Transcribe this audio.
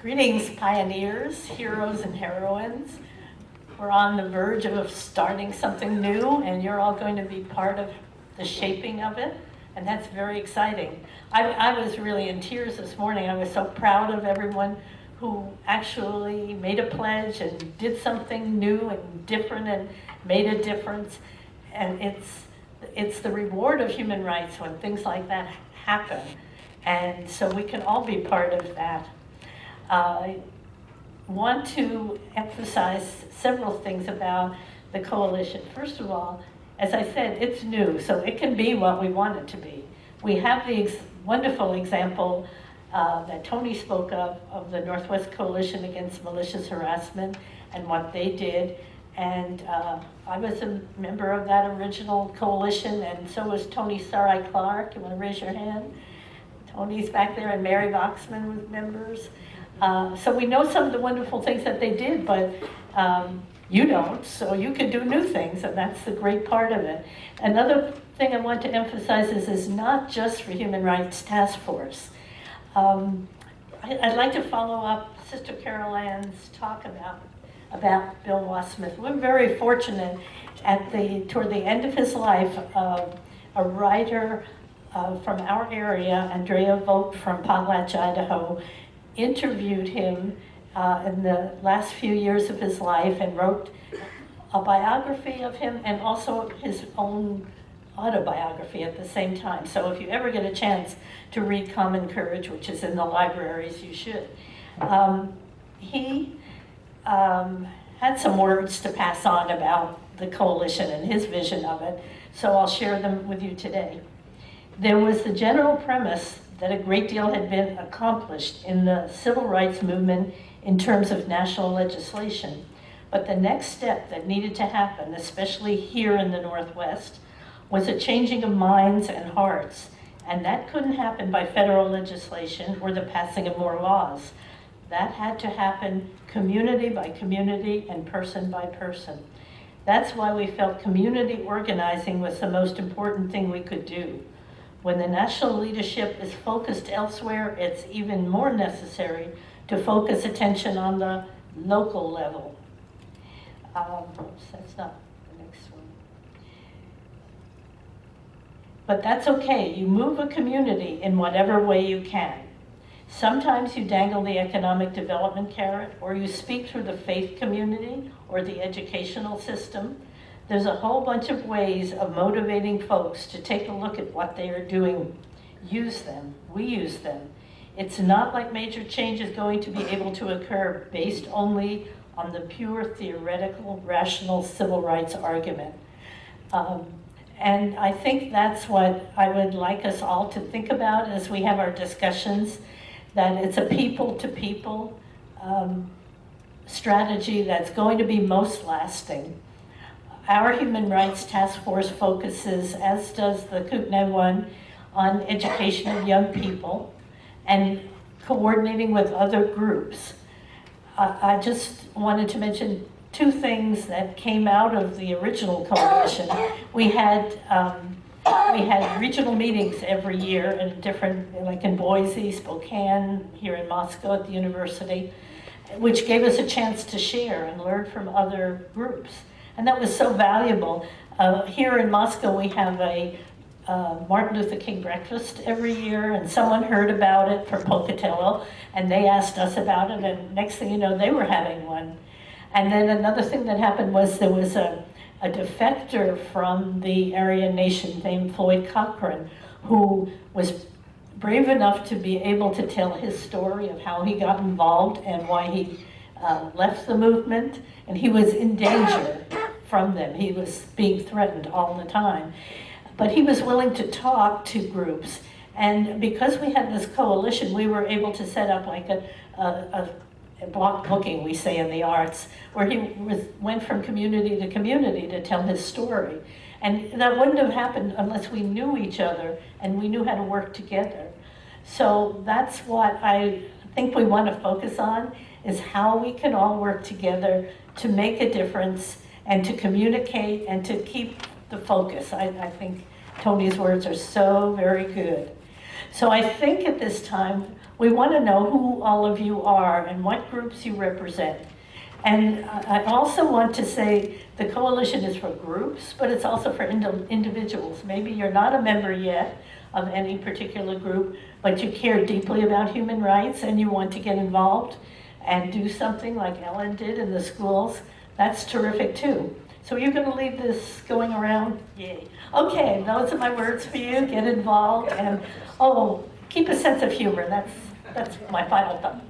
Greetings, pioneers, heroes, and heroines. We're on the verge of starting something new, and you're all going to be part of the shaping of it, and that's very exciting. I was really in tears this morning. I was so proud of everyone who actually made a pledge and did something new and different and made a difference. And it's the reward of human rights when things like that happen. And so we can all be part of that. I want to emphasize several things about the coalition. First of all, as I said, it's new, so it can be what we want it to be. We have the wonderful example that Tony spoke of the Northwest Coalition Against Malicious Harassment and what they did. And I was a member of that original coalition, and so was Tony Sarai Clark. You want to raise your hand? Tony's back there, and Mary Voxman was members. So we know some of the wonderful things that they did, but you don't, so you can do new things, and that's the great part of it. Another thing I want to emphasize is it's not just for Human Rights Task Force. I'd like to follow up Sister Carol Ann's talk about Bill Wasmuth. We're very fortunate toward the end of his life, a writer from our area, Andrea Vogt from Potlatch, Idaho, interviewed him in the last few years of his life and wrote a biography of him and also his own autobiography at the same time. So if you ever get a chance to read Common Courage, which is in the libraries, you should. He had some words to pass on about the coalition and his vision of it, so I'll share them with you today. There was the general premise that a great deal had been accomplished in the civil rights movement in terms of national legislation. But the next step that needed to happen, especially here in the Northwest, was a changing of minds and hearts. And that couldn't happen by federal legislation or the passing of more laws. That had to happen community by community and person by person. That's why we felt community organizing was the most important thing we could do. When the national leadership is focused elsewhere, it's even more necessary to focus attention on the local level. Oops, that's not the next one. But that's okay. You move a community in whatever way you can. Sometimes you dangle the economic development carrot, or you speak through the faith community or the educational system. There's a whole bunch of ways of motivating folks to take a look at what they are doing. Use them. We use them. It's not like major change is going to be able to occur based only on the pure theoretical, rational civil rights argument. And I think that's what I would like us all to think about as we have our discussions, that it's a people-to-people strategy that's going to be most lasting. Our Human Rights Task Force focuses, as does the Kootenai one, on education of young people and coordinating with other groups. I just wanted to mention two things that came out of the original coalition. We had regional meetings every year in different, like in Boise, Spokane, here in Moscow at the university, which gave us a chance to share and learn from other groups. And that was so valuable. Here in Moscow, we have a Martin Luther King breakfast every year, and someone heard about it from Pocatello, and they asked us about it, and next thing you know, they were having one. And then another thing that happened was there was a defector from the Aryan Nation named Floyd Cochran, who was brave enough to be able to tell his story of how he got involved and why he left the movement, and he was in danger from them. He was being threatened all the time. But he was willing to talk to groups, and because we had this coalition, we were able to set up like a block booking, we say in the arts, where he went from community to community to tell his story. And that wouldn't have happened unless we knew each other and we knew how to work together. So that's what I think we want to focus on, is how we can all work together to make a difference and to communicate and to keep the focus. I think Tony's words are so very good. So I think at this time, We want to know who all of you are and what groups you represent. And I also want to say the coalition is for groups, but it's also for individuals. Maybe you're not a member yet of any particular group, but you care deeply about human rights and you want to get involved and do something like Ellen did in the schools. That's terrific too. So you're going to leave this going around? Yay. Okay, those are my words for you. Get involved and, oh, keep a sense of humor. That's my final thought.